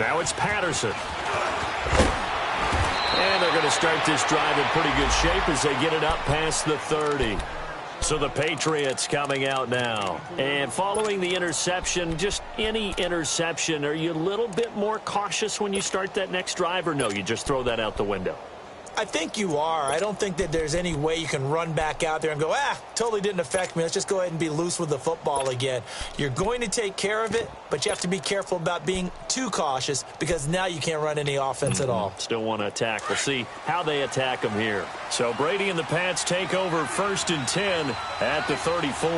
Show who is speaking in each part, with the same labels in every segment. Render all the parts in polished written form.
Speaker 1: Now it's Patterson. And they're going to start this drive in pretty good shape as they get it up past the 30. So the Patriots coming out now. And following the interception, just any interception, are you a little bit more cautious when you start that next drive, or no, you just throw that out the window?
Speaker 2: I think you are. I don't think that there's any way you can run back out there and go, totally didn't affect me. Let's just go ahead and be loose with the football again. You're going to take care of it, but you have to be careful about being too cautious because now you can't run any offense at all.
Speaker 1: Still want to attack. We'll see how they attack them here. So Brady and the Pats take over 1st and 10 at the 34.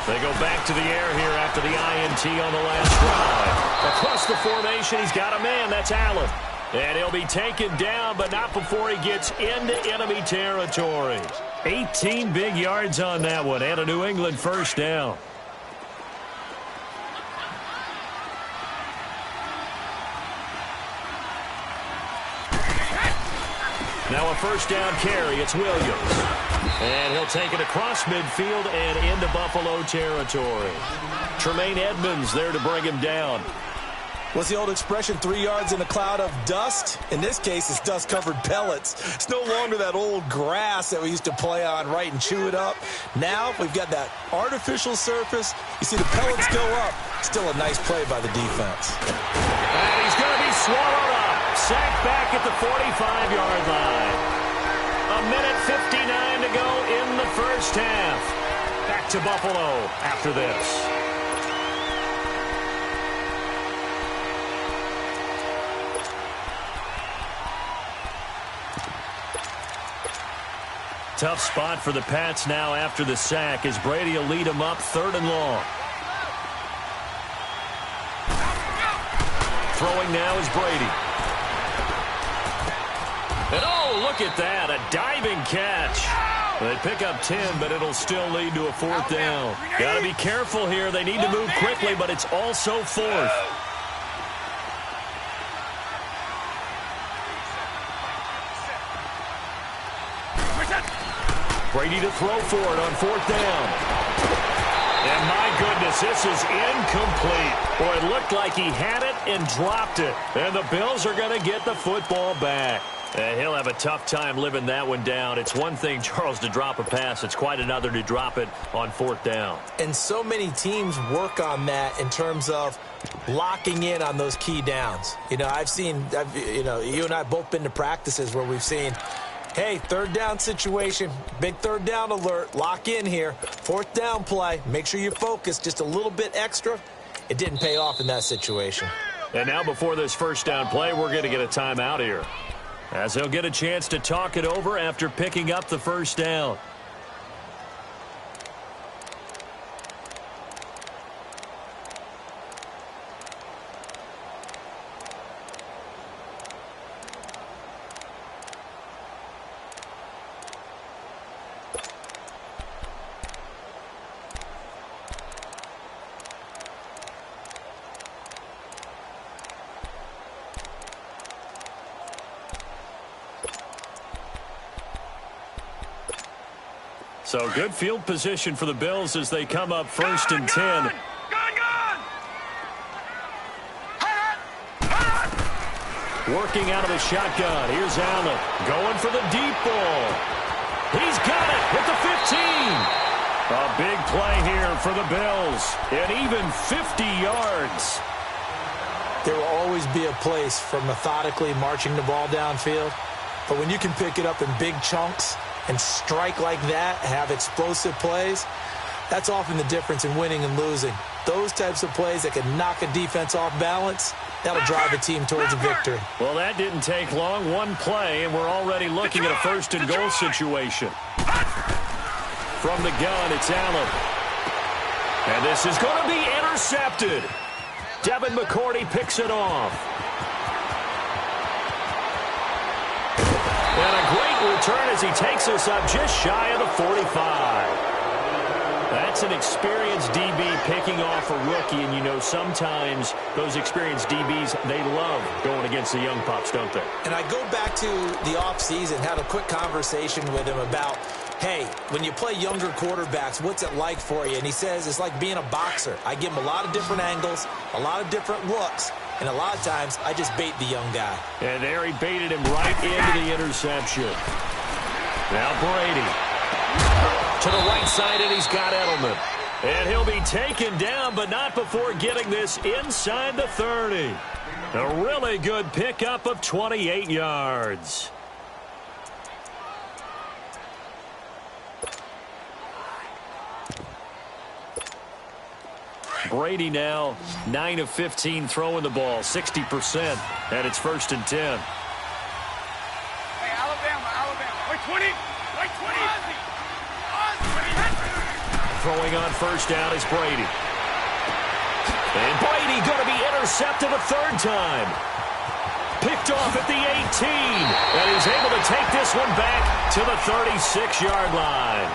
Speaker 1: They go back to the air here after the INT on the last drive. Across the formation, he's got a man. That's Allen. And he'll be taken down, but not before he gets into enemy territory. 18 big yards on that one, and a New England 1st down. Now a 1st down carry. It's Williams. And he'll take it across midfield and into Buffalo territory. Tremaine Edmonds there to bring him down.
Speaker 2: What's the old expression, 3 yards in a cloud of dust? In this case, it's dust-covered pellets. It's no longer that old grass that we used to play on, right, and chew it up. Now we've got that artificial surface. You see the pellets go up. Still a nice play by the defense.
Speaker 1: And he's going to be swallowed up. Sacked back at the 45-yard line. A minute 59 to go in the 1st half. Back to Buffalo after this. Tough spot for the Pats now after the sack as Brady will lead them up 3rd and long. Throwing now is Brady. And oh, look at that, a diving catch. They pick up 10, but it'll still lead to a 4th down. Got to be careful here. They need to move quickly, but it's also 4th. Brady to throw for it on 4th down. And my goodness, this is incomplete. Boy, it looked like he had it and dropped it. And the Bills are going to get the football back. And he'll have a tough time living that one down. It's one thing, Charles, to drop a pass. It's quite another to drop it on 4th down.
Speaker 2: And so many teams work on that in terms of locking in on those key downs. You know, you and I have both been to practices where we've seen, hey, 3rd down situation, big 3rd down alert, lock in here, 4th down play, make sure you focus just a little bit extra. It didn't pay off in that situation.
Speaker 1: And now before this 1st down play, we're going to get a timeout here, as he'll get a chance to talk it over after picking up the 1st down. So good field position for the Bills as they come up 1st and 10. Working out of the shotgun. Here's Allen going for the deep ball. He's got it with the 15. A big play here for the Bills. And even 50 yards.
Speaker 2: There will always be a place for methodically marching the ball downfield. But when you can pick it up in big chunks and strike like that, have explosive plays, that's often the difference in winning and losing. Those types of plays that can knock a defense off balance, that'll drive a team towards a victory.
Speaker 1: Well, that didn't take long. One play, and we're already looking at a 1st and goal situation. From the gun, it's Allen. And this is going to be intercepted. Devin McCourty picks it off. And a great return as he takes us up just shy of the 45. That's an experienced DB picking off a rookie, and you know sometimes those experienced DBs, they love going against the young pups, don't they?
Speaker 2: And I go back to the offseason, had a quick conversation with him about hey, when you play younger quarterbacks, what's it like for you? And he says it's like being a boxer. I give him a lot of different angles, a lot of different looks, and a lot of times I just bait the young guy.
Speaker 1: And there he baited him right into the interception. Now Brady to the right side, and he's got Edelman. And he'll be taken down, but not before getting this inside the 30. A really good pickup of 28 yards. Brady now 9 of 15 throwing the ball, 60%, and it's 1st and 10.
Speaker 3: Hey, Alabama. Like 20.
Speaker 1: Throwing on 1st down is Brady. And Brady going to be intercepted a 3rd time. Picked off at the 18. And he's able to take this one back to the 36-yard line.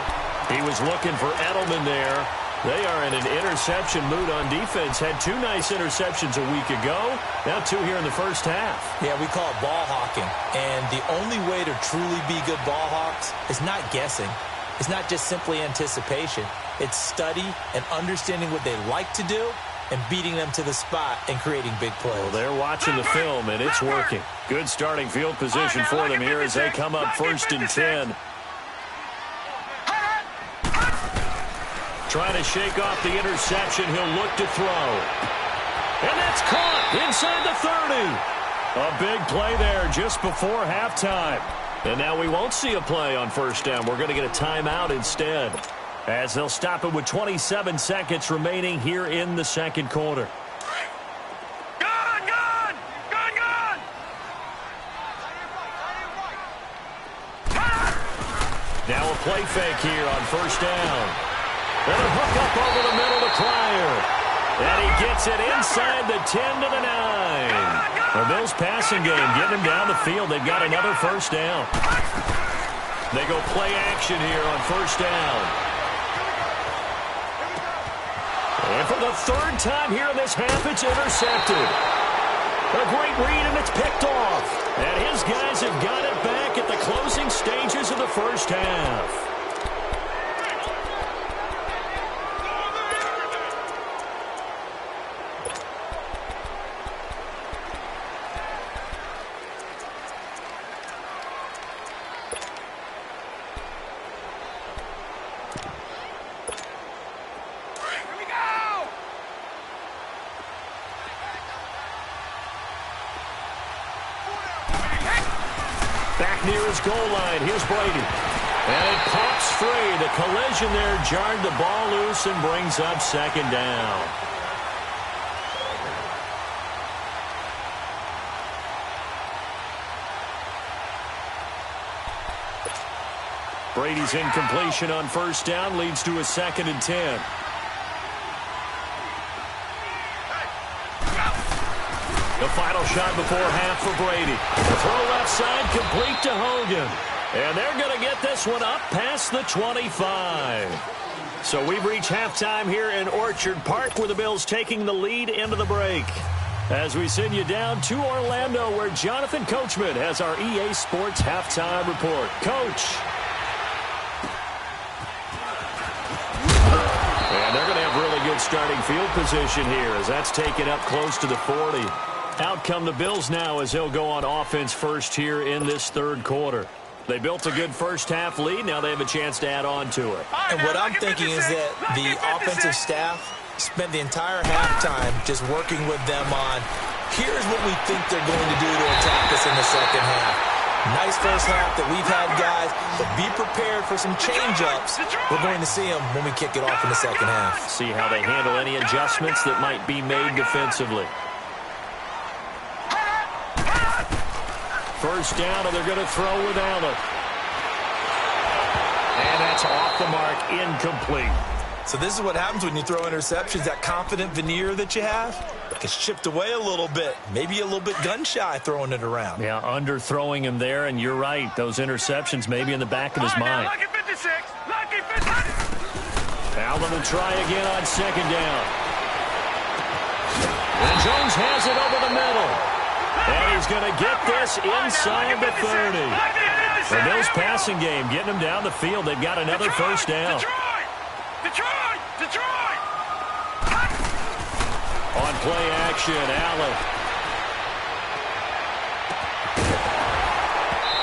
Speaker 1: He was looking for Edelman there. They are in an interception mood on defense. Had 2 nice interceptions a week ago. Now 2 here in the first half.
Speaker 2: Yeah, we call it ball hawking. And the only way to truly be good ball hawks is not guessing. It's not just simply anticipation. It's study and understanding what they like to do and beating them to the spot and creating big plays.
Speaker 1: Well, they're watching the film, and it's working. Good starting field position for them here as they come up 1st and 10. Trying to shake off the interception. He'll look to throw. And that's caught inside the 30. A big play there just before halftime. And now we won't see a play on 1st down. We're going to get a timeout instead, as they'll stop it with 27 seconds remaining here in the 2nd quarter.
Speaker 3: Gone!
Speaker 1: Now a play fake here on 1st down. And a hook up over the middle to Pryor. And he gets it inside the 10 to the 9. The Bills passing game, getting them down the field. They've got another 1st down. They go play action here on 1st down. And for the 3rd time here in this half, it's intercepted. A great read, and it's picked off. And his guys have got it back at the closing stages of the first half. Near his goal line. Here's Brady. And it pops free. The collision there jarred the ball loose and brings up 2nd down. Brady's incompletion on 1st down leads to a 2nd and 10. The final shot before half for Brady. The throw left side, complete to Hogan. And they're going to get this one up past the 25. So we've reached halftime here in Orchard Park, where the Bills taking the lead into the break. As we send you down to Orlando, where Jonathan Coachman has our EA Sports halftime report. Coach. And they're going to have really good starting field position here, as that's taken up close to the 40. Out come the Bills now as they'll go on offense first here in this 3rd quarter. They built a good first half lead. Now they have a chance to add on to it.
Speaker 2: And what I'm thinking is that the offensive staff spent the entire halftime just working with them on, here's what we think they're going to do to attack us in the 2nd half. Nice first half that we've had, guys, but be prepared for some change-ups. We're going to see them when we kick it off in the 2nd half.
Speaker 1: See how they handle any adjustments that might be made defensively. 1st down, and they're going to throw with Allen. And that's off the mark, incomplete.
Speaker 2: So this is what happens when you throw interceptions. That confident veneer that you have gets chipped away a little bit. Maybe a little bit gun-shy throwing it around.
Speaker 1: Yeah, underthrowing him there, and you're right. Those interceptions may be in the back of his mind.
Speaker 3: Lucky 56. Lucky 56.
Speaker 1: Allen will try again on 2nd down. And Jones has it over the middle. And he's going to get this inside the 30. The Bills passing game, getting them down the field. They've got another first down.
Speaker 3: Detroit!
Speaker 1: On play action, Allen.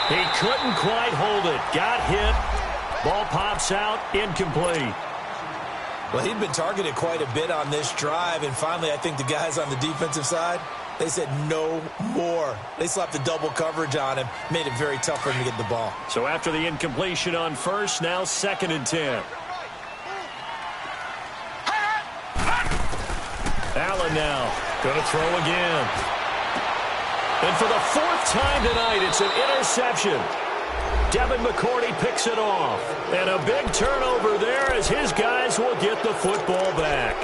Speaker 1: He couldn't quite hold it. Got hit. Ball pops out, incomplete.
Speaker 2: Well, he'd been targeted quite a bit on this drive, and finally I think the guys on the defensive side, they said no more. They slapped the double coverage on him, made it very tough for him to get the ball.
Speaker 1: So after the incompletion on first, now 2nd and 10. Allen now going to throw again. And for the 4th time tonight, it's an interception. Devin McCourty picks it off. And a big turnover there as his guys will get the football back.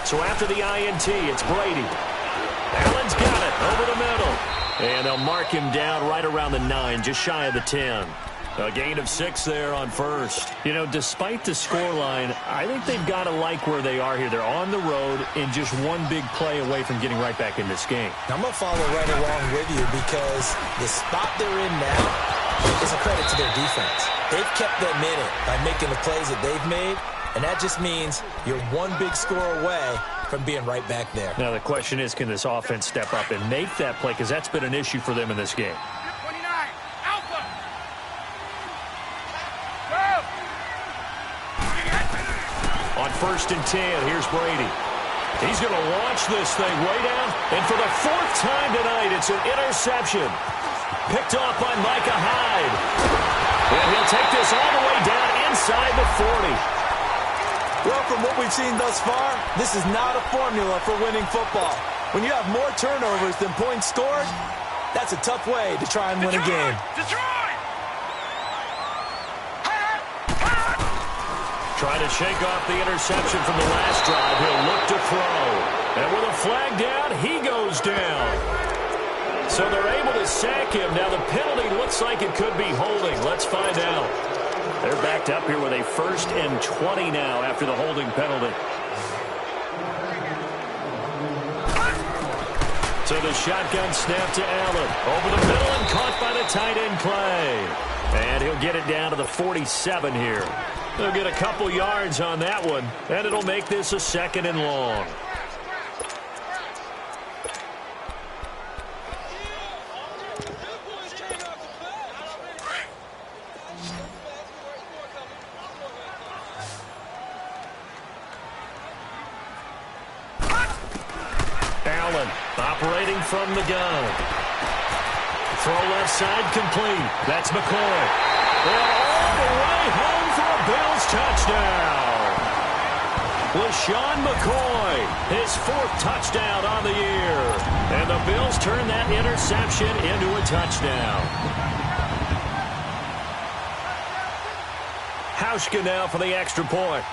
Speaker 1: So after the INT, it's Brady. Allen's got it over the middle. And they'll mark him down right around the 9, just shy of the 10. A gain of 6 there on first. You know, despite the scoreline, I think they've got to like where they are here. They're on the road and just one big play away from getting right back in this game.
Speaker 2: I'm going to follow right along with you because the spot they're in now is a credit to their defense. They've kept them in it by making the plays that they've made. And that just means you're one big score away from being right back there.
Speaker 1: Now, the question is, can this offense step up and make that play? Because that's been an issue for them in this game.
Speaker 3: 29, Alpha. Go.
Speaker 1: On 1st and 10, here's Brady. He's going to launch this thing way down. And for the 4th time tonight, it's an interception. Picked off by Micah Hyde. And he'll take this all the way down inside the 40.
Speaker 2: Well, from what we've seen thus far, this is not a formula for winning football. When you have more turnovers than points scored, that's a tough way to try and win a game.
Speaker 3: Detroit!
Speaker 1: Trying to shake off the interception from the last drive. He'll look to throw. And with a flag down, he goes down. So they're able to sack him. Now the penalty looks like it could be holding. Let's find out. They're backed up here with a 1st and 20 now after the holding penalty. So the shotgun snap to Allen. Over the middle and caught by the tight end Clay. And he'll get it down to the 47 here. They'll get a couple yards on that one, and it'll make this a 2nd and long. Operating from the gun. Throw left side complete. That's McCoy. And all the way home for a Bills touchdown. LaShawn McCoy, his 4th touchdown on the year. And the Bills turn that interception into a touchdown. Hauschka now for the extra point.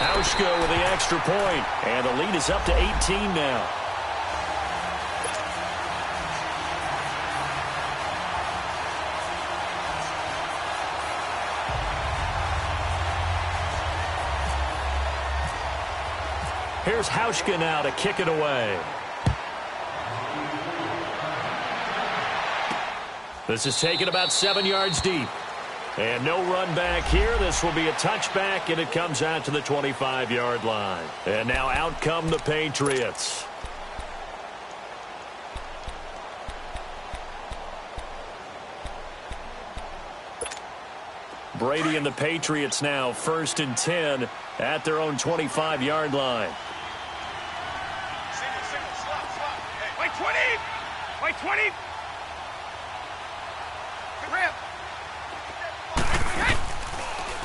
Speaker 1: Hauschka with the extra point, and the lead is up to 18 now. Here's Hauschka now to kick it away. This is taken about 7 yards deep. And no run back here. This will be a touchback, and it comes out to the 25-yard line. And now out come the Patriots. Brady and the Patriots now 1st and 10 at their own 25-yard line.
Speaker 3: Wait 20! Wait 20! Rip!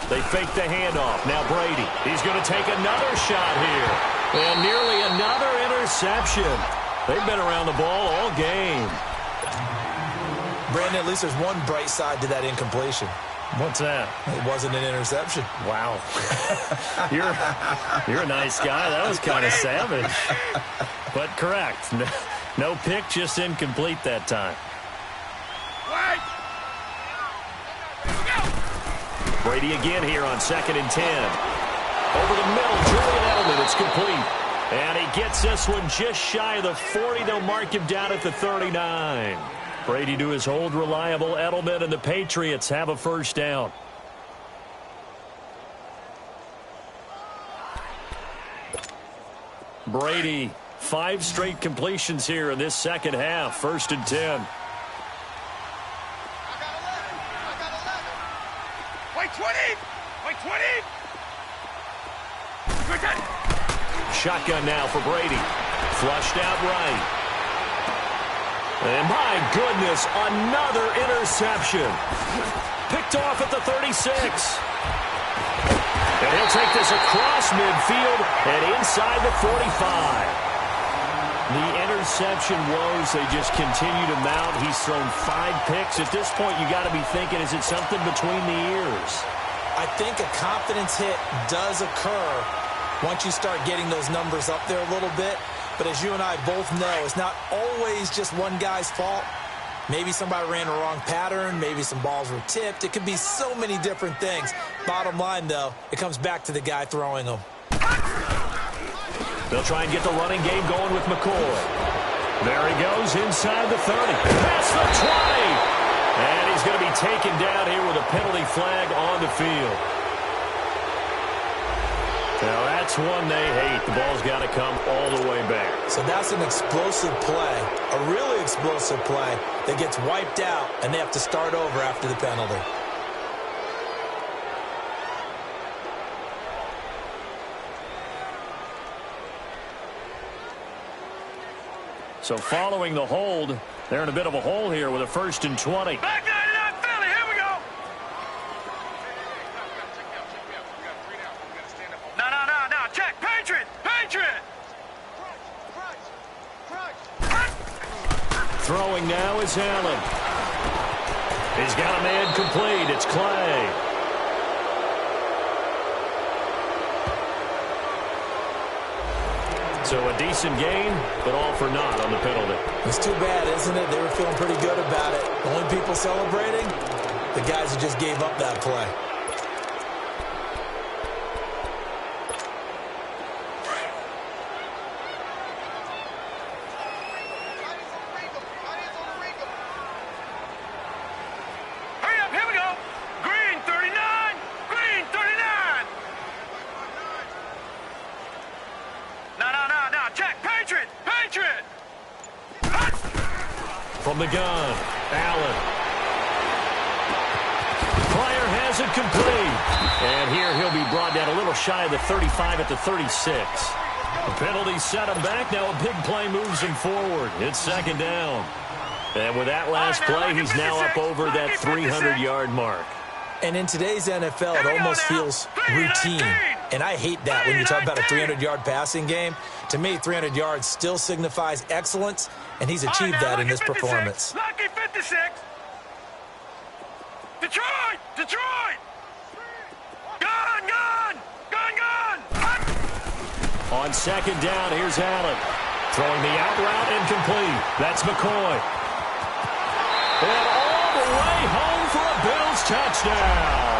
Speaker 1: They fake the handoff. Now Brady. He's going to take another shot here. And nearly another interception. They've been around the ball all game.
Speaker 2: Brandon, at least there's one bright side to that incompletion.
Speaker 1: What's that?
Speaker 2: It wasn't an interception.
Speaker 1: Wow. You're a nice guy. That was kind of savage. But correct. No pick, just incomplete that time.
Speaker 3: Wait.
Speaker 1: Brady again here on 2nd and 10. Over the middle, Julian Edelman. It's complete. And he gets this one just shy of the 40. They'll mark him down at the 39. Brady to his hold reliable Edelman, and the Patriots have a first down. Brady, 5 straight completions here in this second half. 1st and 10.
Speaker 3: Wait 20. Wait 20.
Speaker 1: Shotgun now for Brady. Flushed out right. And my goodness, another interception. Picked off at the 36. And he'll take this across midfield and inside the 45. The interception woes, they just continue to mount. He's thrown 5 picks. At this point, you got to be thinking, is it something between the ears?
Speaker 2: I think a confidence hit does occur once you start getting those numbers up there a little bit. But as you and I both know, it's not always just one guy's fault. Maybe somebody ran a wrong pattern. Maybe some balls were tipped. It could be so many different things. Bottom line, though, it comes back to the guy throwing them.
Speaker 1: They'll try and get the running game going with McCoy. There he goes inside the 30. Past the 20. And he's going to be taken down here with a penalty flag on the field. Now, that's one they hate. The ball's got to come all the way back.
Speaker 2: So that's an explosive play, a really explosive play that gets wiped out, and they have to start over after the penalty.
Speaker 1: So following the hold, they're in a bit of a hole here with a 1st and 20.
Speaker 3: Back 99 Philly. Here we go. No. Check. Patriot.
Speaker 1: Throwing now is Allen. He's got a man complete. It's Clay. So a decent gain, but all for naught on the penalty.
Speaker 2: It's too bad, isn't it? They were feeling pretty good about it. The only people celebrating, the guys who just gave up that play.
Speaker 3: Hurry up. Here we go. Green 39. Green 39. No. Check. Patriot.
Speaker 1: From the gun, Allen. Pryor has it complete. And here he'll be brought down a little shy of the 35 at the 36. The penalty set him back. Now a big play moves him forward. It's 2nd down. And with that last play, he's now up over that 300-yard mark.
Speaker 2: And in today's NFL, it almost feels routine. And I hate that when you talk about a 300-yard passing game. To me, 300 yards still signifies excellence, and he's achieved that in this performance.
Speaker 3: Lucky 56. Detroit. Gun.
Speaker 1: On 2nd down, here's Allen. Throwing the out route incomplete. That's McCoy. And all the way home for a Bills touchdown.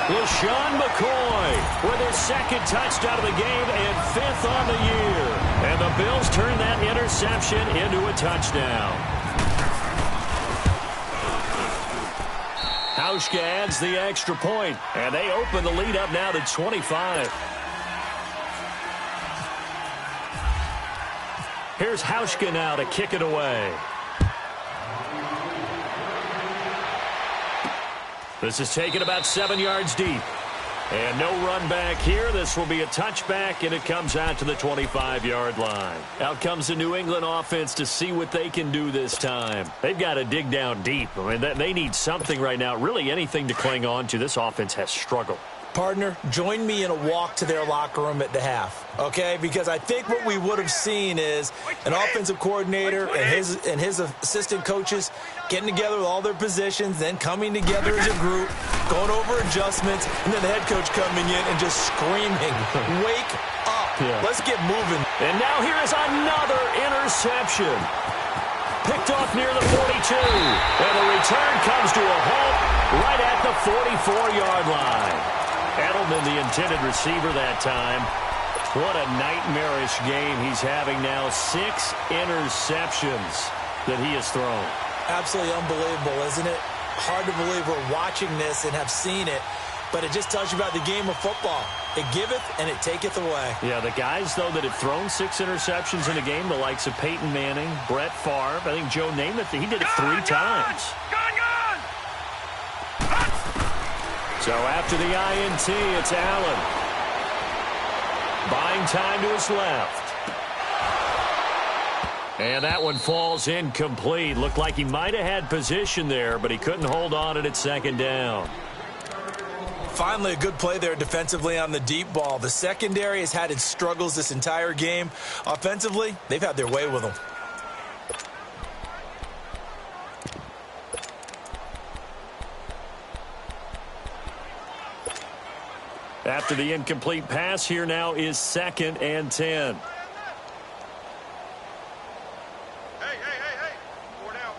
Speaker 1: LaShawn McCoy with his 2nd touchdown of the game and 5th on the year. And the Bills turn that interception into a touchdown. Hauschka adds the extra point, and they open the lead up now to 25. Here's Hauschka now to kick it away. This is taken about 7 yards deep. And no run back here. This will be a touchback, and it comes out to the 25-yard line. Out comes the New England offense to see what they can do this time. They've got to dig down deep. I mean, they need something right now, really anything to cling on to. This offense has struggled.
Speaker 2: Partner, join me in a walk to their locker room at the half, okay? Because I think what we would have seen is an offensive coordinator and his assistant coaches getting together with all their positions, then coming together as a group, going over adjustments, and then the head coach coming in and just screaming, wake up. Yeah. Let's get moving.
Speaker 1: And now here is another interception. Picked off near the 42. And the return comes to a halt right at the 44-yard line. Edelman, the intended receiver that time. What a nightmarish game he's having now. 6 interceptions that he has thrown.
Speaker 2: Absolutely unbelievable, isn't it? Hard to believe we're watching this and have seen it, but it just tells you about the game of football. It giveth and it taketh away.
Speaker 1: Yeah, the guys, though, that have thrown 6 interceptions in a game, the likes of Peyton Manning, Brett Favre, I think Joe Namath, he did it 3 times. So after the INT, it's Allen. Buying time to his left. And that one falls incomplete. Looked like he might have had position there, but he couldn't hold on at second down.
Speaker 2: Finally, a good play there defensively on the deep ball. The secondary has had its struggles this entire game. Offensively, they've had their way with them.
Speaker 1: After the incomplete pass, here now is 2nd and 10.
Speaker 3: Hey. 4 down.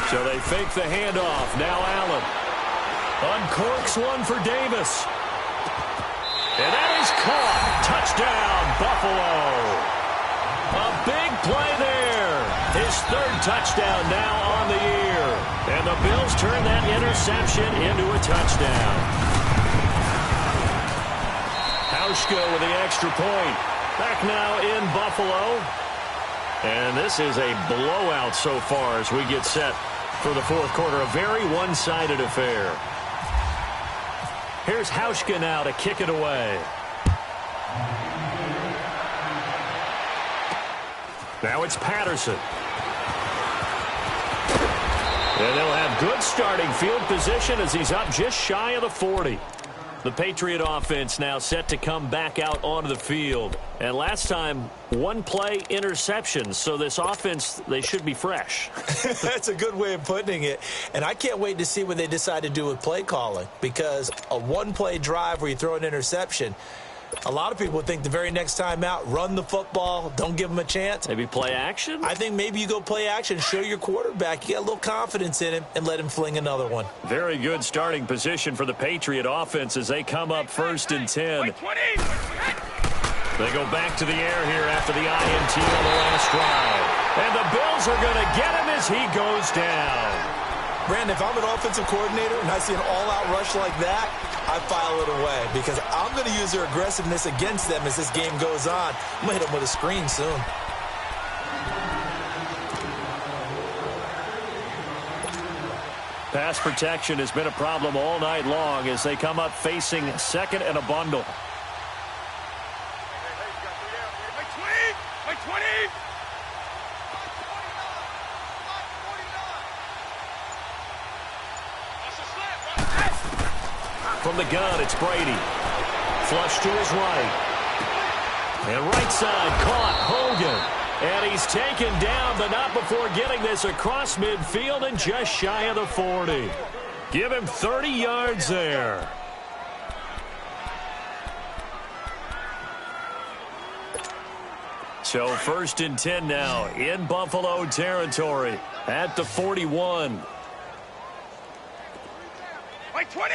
Speaker 1: So they fake the handoff. Now Allen uncorks one for Davis. And that is caught. Touchdown, Buffalo. A big play there. His 3rd touchdown now on the year. And the Bills turn that interception into a touchdown. Hauschka with the extra point. Back now in Buffalo. And this is a blowout so far as we get set for the 4th quarter. A very one-sided affair. Here's Hauschka now to kick it away. Now it's Patterson. And they'll have good starting field position as he's up just shy of the 40. The Patriot offense now set to come back out onto the field. And last time, 1 play interception. So this offense, they should be fresh.
Speaker 2: That's a good way of putting it. And I can't wait to see what they decide to do with play calling. Because a 1-play drive where you throw an interception, a lot of people think the very next time out, run the football, don't give them a chance.
Speaker 1: Maybe play action?
Speaker 2: I think maybe you go play action, show your quarterback, you get a little confidence in him, and let him fling another one.
Speaker 1: Very good starting position for the Patriot offense as they come up 1st and 10. They go back to the air here after the INT on the last drive. And the Bills are going to get him as he goes down.
Speaker 2: Brandon, if I'm an offensive coordinator and I see an all-out rush like that, I file it away because I'm going to use their aggressiveness against them as this game goes on. I'm going to hit them with a screen soon.
Speaker 1: Pass protection has been a problem all night long as they come up facing 2nd and a bundle. From the gun, it's Brady. Flush to his right. And right side caught Hogan. And he's taken down, but not before getting this across midfield and just shy of the 40. Give him 30 yards there. So 1st and 10 now in Buffalo territory at the 41.
Speaker 3: Like 20.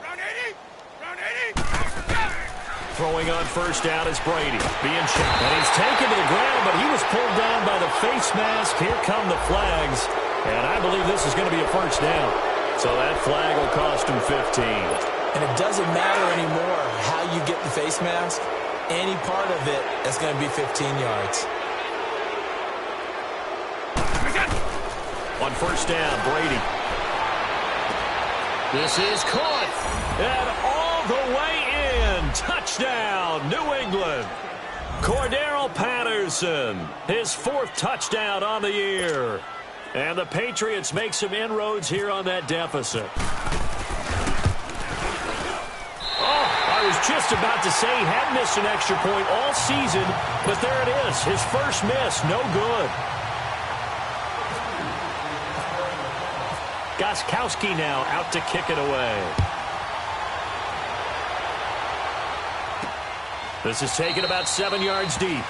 Speaker 3: Round 80.
Speaker 1: Throwing on 1st down is Brady. Being checked. And he's taken to the ground, but he was pulled down by the face mask. Here come the flags. And I believe this is going to be a 1st down. So that flag will cost him 15.
Speaker 2: And it doesn't matter anymore how you get the face mask. Any part of it is going to be 15 yards.
Speaker 1: On 1st down, Brady. This is caught. And all the way in. Touchdown, New England. Cordero Patterson, his 4th touchdown on the year. And the Patriots make some inroads here on that deficit. Oh, I was just about to say he hadn't missed an extra point all season, but there it is. His first miss, no good. Gostkowski now out to kick it away. This is taken about 7 yards deep.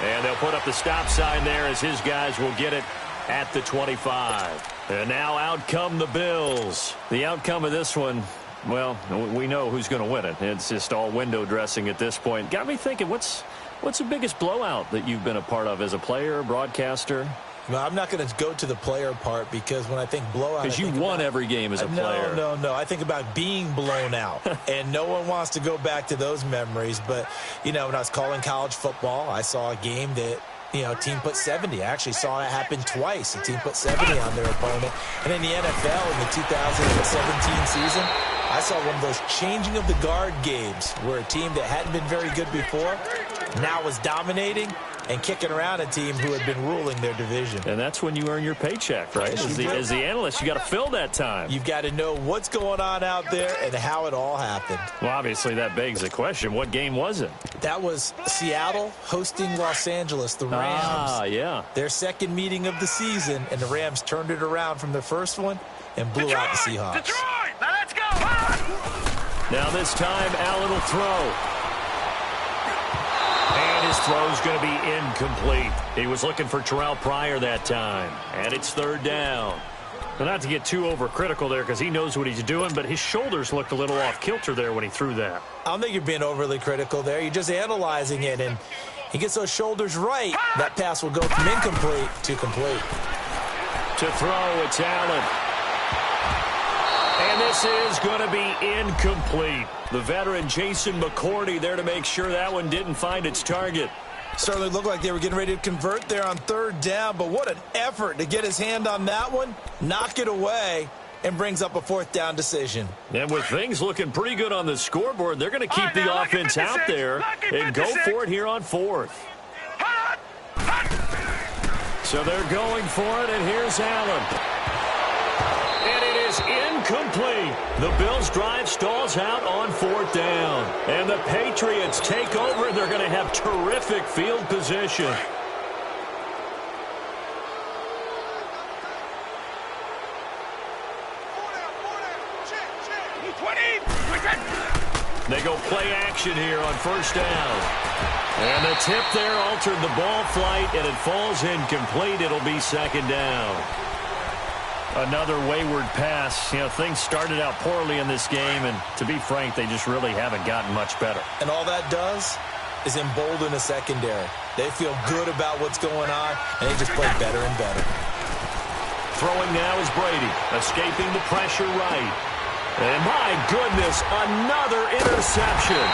Speaker 1: And they'll put up the stop sign there as his guys will get it at the 25. And now out come the Bills. The outcome of this one, well, we know who's going to win it. It's just all window dressing at this point. Got me thinking, what's the biggest blowout that you've been a part of as a player, broadcaster?
Speaker 2: Well, I'm not going to go to the player part because when I think blowout...
Speaker 1: Because you won every game as a player.
Speaker 2: No. I think about being blown out. And no one wants to go back to those memories. But, you know, when I was calling college football, I saw a game that, you know, a team put 70. I actually saw that happen twice. A team put 70 on their opponent. And in the NFL in the 2017 season, I saw one of those changing of the guard games where a team that hadn't been very good before now was dominating and kicking around a team who had been ruling their division. And
Speaker 1: that's when you earn your paycheck, right? As the analyst, you got to fill that time.
Speaker 2: You've got to know what's going on out there and how it all happened.
Speaker 1: Well, obviously, that begs the question, what game was it?
Speaker 2: That was Seattle hosting Los Angeles, the Rams.
Speaker 1: Ah, yeah.
Speaker 2: Their second meeting of the season, and the Rams turned it around from the first one and blew out the Seahawks.
Speaker 3: Detroit! Now let's go!
Speaker 1: Now this time, Allen will throw. And his throw's going to be incomplete. He was looking for Terrell Pryor that time. And it's third down. Well, not to get too overcritical there because he knows what he's doing, but his shoulders looked a little off kilter there when he threw that.
Speaker 2: I don't think you're being overly critical there. You're just analyzing it, and he gets those shoulders right. That pass will go from incomplete to complete.
Speaker 1: To throw, it's Allen. And this is going to be incomplete. The veteran Jason McCourty there to make sure that one didn't find its target.
Speaker 2: Certainly looked like they were getting ready to convert there on third down, but what an effort to get his hand on that one, knock it away, and brings up a fourth down decision.
Speaker 1: And with things looking pretty good on the scoreboard, they're going to keep the offense out there and go for it here on fourth. So they're going for it, and here's Allen. And it is incomplete. The Bills' drive stalls out on fourth down. And the Patriots take over. They're going to have terrific field position. They go play action here on first down. And the tip there altered the ball flight, and it falls incomplete. It'll be second down. Another wayward pass. You know, things started out poorly in this game, and to be frank, they just really haven't gotten much better.
Speaker 2: And all that does is embolden a secondary. They feel good about what's going on, and they just play better and better.
Speaker 1: Throwing now is Brady, escaping the pressure right. And my goodness, another interception.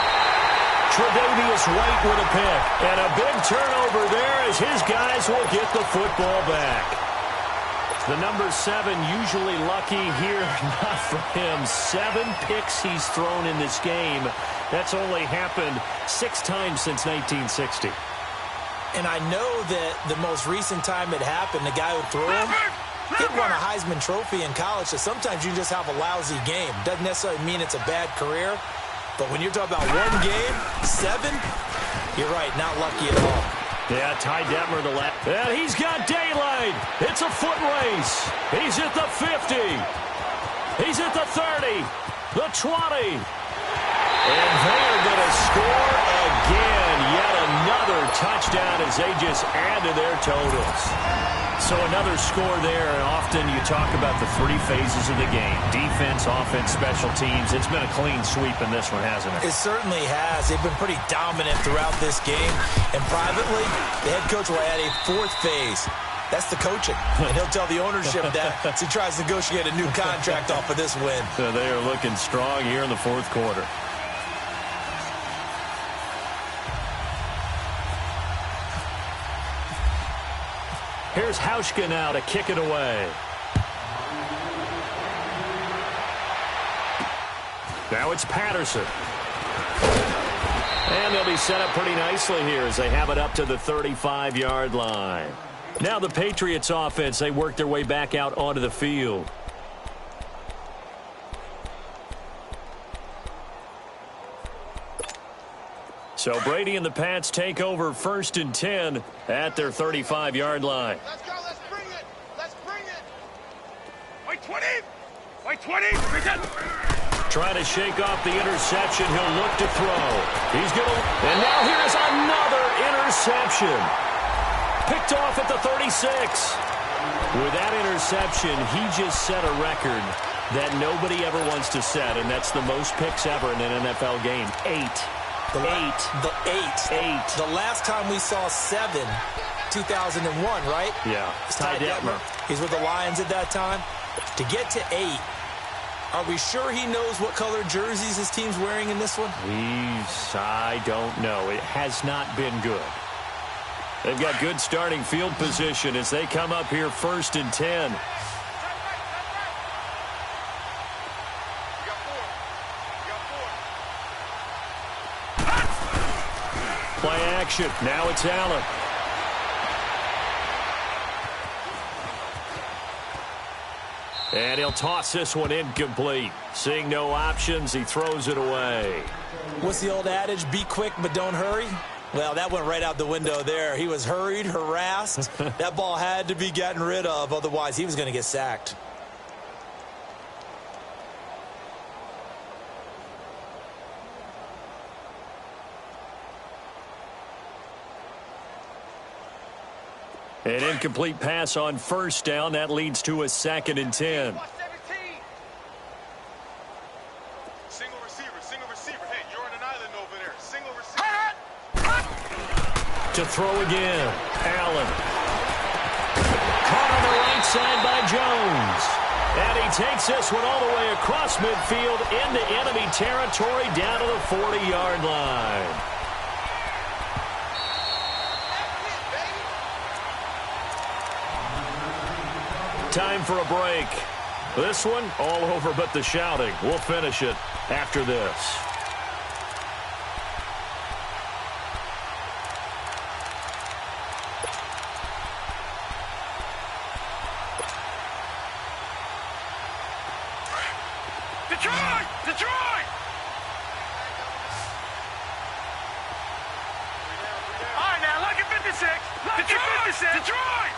Speaker 1: Tre'Davious White with a pick. And a big turnover there as his guys will get the football back. The number 7 usually lucky here, not for him. 7 picks he's thrown in this game. That's only happened 6 times since 1960.
Speaker 2: And I know that the most recent time it happened, the guy who threw him, he won a Heisman Trophy in college, so sometimes you just have a lousy game. Doesn't necessarily mean it's a bad career, but when you're talking about one game, 7, you're right, not lucky at all.
Speaker 1: Yeah, Ty Detmer the left. And he's got daylight. It's a foot race. He's at the 50. He's at the 30. The 20. And they are going to score again. Yet another touchdown as they just add to their totals. So another score there, and often you talk about the 3 phases of the game. Defense, offense, special teams. It's been a clean sweep in this one, hasn't it?
Speaker 2: It certainly has. They've been pretty dominant throughout this game. And privately, the head coach will add a 4th phase. That's the coaching. And he'll tell the ownership that as he tries to negotiate a new contract off of this win.
Speaker 1: So they are looking strong here in the 4th quarter. Here's Hauschka now to kick it away. Now it's Patterson. And they'll be set up pretty nicely here as they have it up to the 35-yard line. Now the Patriots offense, they work their way back out onto the field. So Brady and the Pats take over 1st and 10 at their 35-yard line.
Speaker 3: Let's go. Let's bring it. Let's bring it. Wait 20. Wait 20.
Speaker 1: Trying to shake off the interception. He'll look to throw. He's going to... And now here's another interception. Picked off at the 36. With that interception, he just set a record that nobody ever wants to set, and that's the most picks ever in an NFL game. 8.
Speaker 2: The last time we saw 7, 2001, right?
Speaker 1: Yeah. Ty Detmer.
Speaker 2: He's with the Lions at that time. To get to 8, are we sure he knows what color jerseys his team's wearing in this one?
Speaker 1: I don't know. It has not been good. They've got good starting field position as they come up here 1st and 10. Play action. Now it's Allen. And he'll toss this one incomplete. Seeing no options, he throws it away.
Speaker 2: What's the old adage? Be quick, but don't hurry. Well, that went right out the window there. He was hurried, harassed. That ball had to be gotten rid of. Otherwise, he was going to get sacked.
Speaker 1: An incomplete pass on 1st down. That leads to a 2nd and 10.
Speaker 3: Single receiver. Hey, you're on an island over there. Single receiver.
Speaker 1: To throw again. Allen. Caught on the right side by Jones. And he takes this one all the way across midfield into enemy territory down to the 40-yard line. Time for a break. This one, all over but the shouting. We'll finish it after this.
Speaker 3: Detroit! Detroit! All right, now, look at 56. Look at 56. Detroit!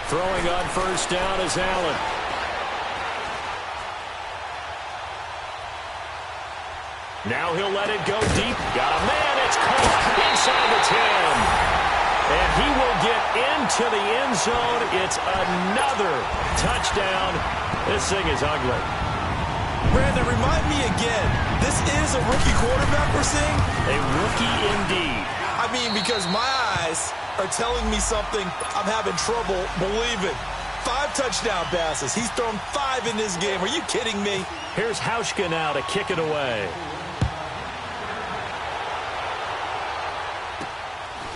Speaker 1: Throwing on 1st down is Allen. Now he'll let it go deep. Got a man. It's caught inside the 10. And he will get into the end zone. It's another touchdown. This thing is ugly.
Speaker 2: Brandon, remind me again, this is a rookie quarterback we're seeing?
Speaker 1: A rookie indeed.
Speaker 2: I mean, because my eyes are telling me something I'm having trouble believing. 5 touchdown passes. He's thrown 5 in this game. Are you kidding me?
Speaker 1: Here's Hauschka now to kick it away.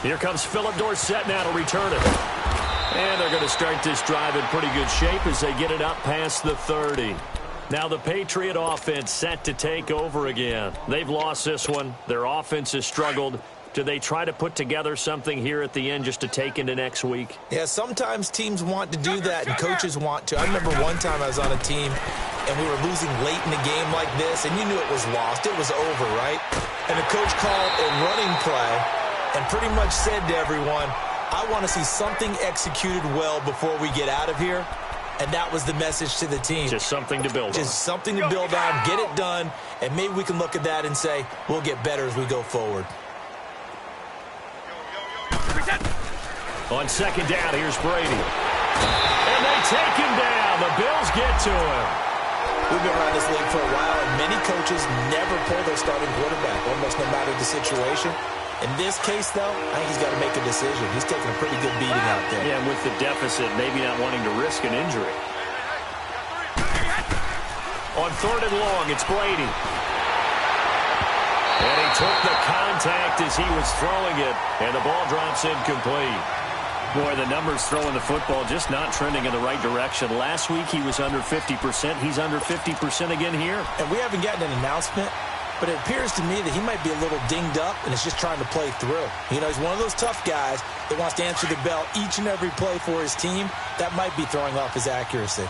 Speaker 1: Here comes Philip Dorsett now to return it. And they're going to start this drive in pretty good shape as they get it up past the 30. Now the Patriot offense set to take over again. They've lost this one. Their offense has struggled. Do they try to put together something here at the end just to take into next week?
Speaker 2: Yeah, sometimes teams want to do that and coaches want to. I remember one time I was on a team and we were losing late in a game like this and you knew it was lost. It was over, right? And the coach called a running play and pretty much said to everyone, I want to see something executed well before we get out of here. And that was the message to the team.
Speaker 1: Just something to build on.
Speaker 2: Just something to build on, get it done, and maybe we can look at that and say, we'll get better as we go forward.
Speaker 1: On 2nd down, here's Brady. And they take him down. The Bills get to him.
Speaker 2: We've been around this league for a while, and many coaches never pull their starting quarterback, almost no matter the situation. In this case, though, I think he's got to make a decision. He's taking a pretty good beating out there.
Speaker 1: Yeah, and with the deficit, maybe not wanting to risk an injury. On 3rd and long, it's Brady. And he took the contact as he was throwing it, and the ball drops incomplete. Boy, the numbers throwing the football just not trending in the right direction. Last week he was under 50%. He's under 50% again here.
Speaker 2: And we haven't gotten an announcement but it appears to me that he might be a little dinged up and is just trying to play through. You know, he's one of those tough guys that wants to answer the bell each and every play for his team. That might be throwing off his accuracy.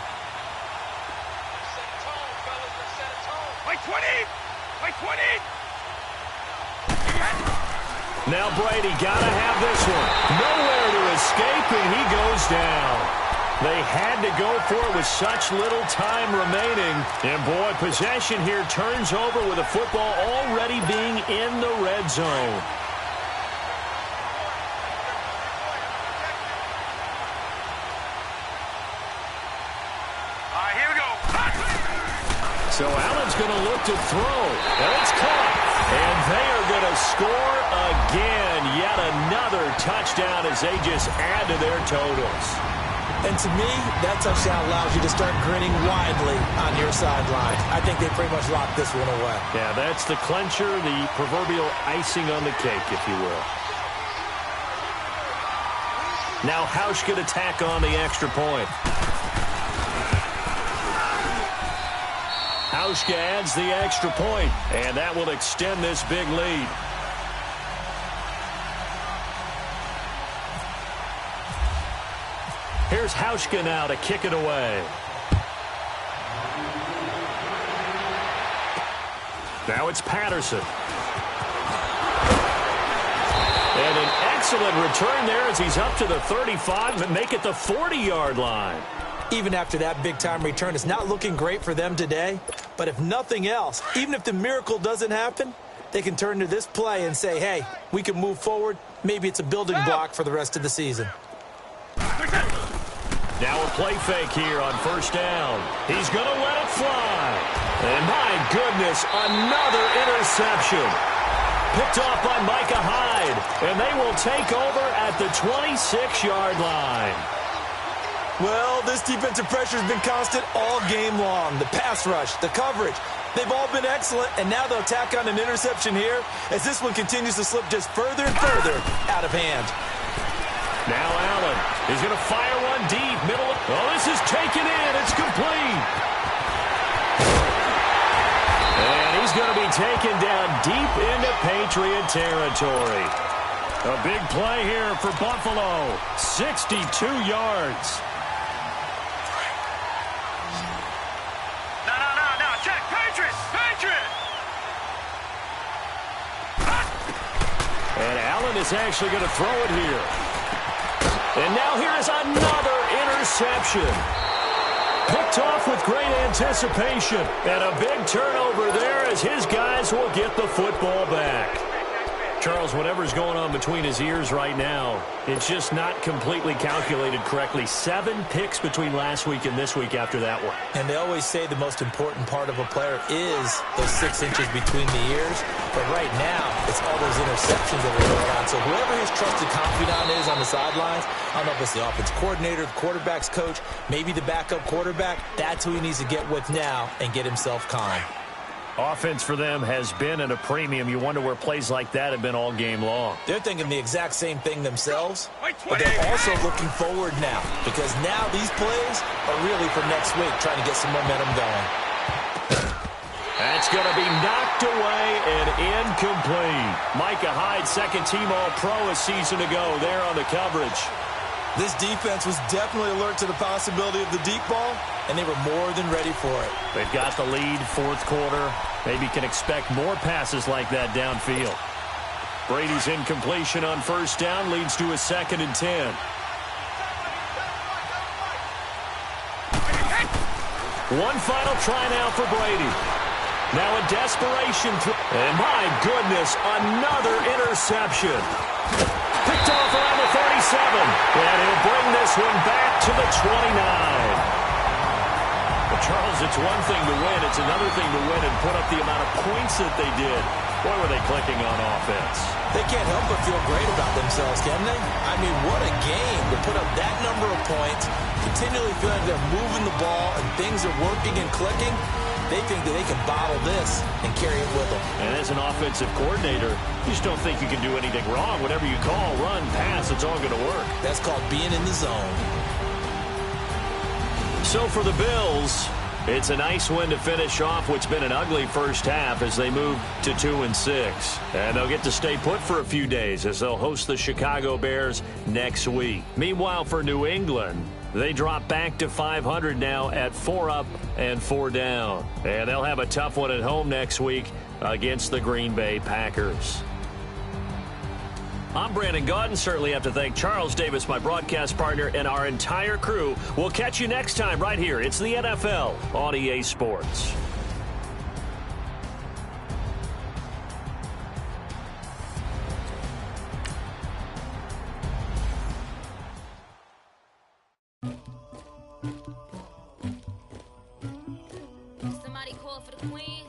Speaker 3: Like 20! Like 20!
Speaker 1: Now Brady got to have this one. Nowhere to escape, and he goes down. They had to go for it with such little time remaining. And, boy, possession here turns over with the football already being in the red zone.
Speaker 3: All right, here we go.
Speaker 1: So Allen's going to look to throw. And it's caught. And they are going to score again. Yet another touchdown as they just add to their totals.
Speaker 2: And to me, that touchdown allows you to start grinning widely on your sideline. I think they pretty much locked this one away.
Speaker 1: Yeah, that's the clincher, the proverbial icing on the cake, if you will. Now Hausch going to tack on the extra point. Hauschka adds the extra point, and that will extend this big lead. Here's Hauschka now to kick it away. Now it's Patterson. And an excellent return there as he's up to the 35 and make it the 40-yard line.
Speaker 2: Even after that big-time return, it's not looking great for them today. But if nothing else, even if the miracle doesn't happen, they can turn to this play and say, hey, we can move forward. Maybe it's a building block for the rest of the season.
Speaker 1: Now a play fake here on first down. He's going to let it fly. And my goodness, another interception. Picked off by Micah Hyde. And they will take over at the 26-yard line.
Speaker 2: Well, this defensive pressure has been constant all game long. The pass rush, the coverage, they've all been excellent, and now they'll tack on an interception here as this one continues to slip just further and further out of hand.
Speaker 1: Now Allen is going to fire one deep, middle. Oh, this is taken in. It's complete. And he's going to be taken down deep into Patriot territory. A big play here for Buffalo. 62 yards. And Allen is actually going to throw it here. And now here is another interception. Picked off with great anticipation. And a big turnover there as his guys will get the football back. Charles, whatever's going on between his ears right now, it's just not completely calculated correctly. 7 picks between last week and this week after that one.
Speaker 2: And they always say the most important part of a player is those 6 inches between the ears. But right now, it's all those interceptions that are going on. So whoever his trusted confidant is on the sidelines, I don't know if it's the offense coordinator, the quarterback's coach, maybe the backup quarterback, that's who he needs to get with now and get himself calm.
Speaker 1: Offense for them has been at a premium. You wonder where plays like that have been all game long.
Speaker 2: They're thinking the exact same thing themselves, but they're also looking forward now because now these plays are really for next week, trying to get some momentum going.
Speaker 1: That's going to be knocked away and incomplete. Micah Hyde, second-team All-Pro a season ago there on the coverage.
Speaker 2: This defense was definitely alert to the possibility of the deep ball, and they were more than ready for it.
Speaker 1: They've got the lead, fourth quarter. Maybe can expect more passes like that downfield. Brady's incompletion on first down leads to a 2nd and 10. One final try now for Brady. Now a desperation. And my goodness, another interception. Picked off around the 37. And he'll bring this one back to the 29. But Charles, it's one thing to win. It's another thing to win and put up the amount of points that they did. Boy, were they clicking on offense.
Speaker 2: They can't help but feel great about themselves, can they? I mean, what a game to put up that number of points, continually feeling they're moving the ball and things are working and clicking. They think that they can bottle this and carry it with them.
Speaker 1: And as an offensive coordinator, you just don't think you can do anything wrong. Whatever you call, run, pass, it's all going to work.
Speaker 2: That's called being in the zone.
Speaker 1: So for the Bills, It's a nice win to finish off what's been an ugly first half as they move to 2-6. And they'll get to stay put for a few days as they'll host the Chicago Bears next week. Meanwhile, for New England, they drop back to 500 now at 4 up and 4 down. And they'll have a tough one at home next week against the Green Bay Packers. I'm Brandon Gaudin. Certainly have to thank Charles Davis, my broadcast partner, and our entire crew. We'll catch you next time right here. It's the NFL on EA Sports.
Speaker 4: Somebody call for the queen.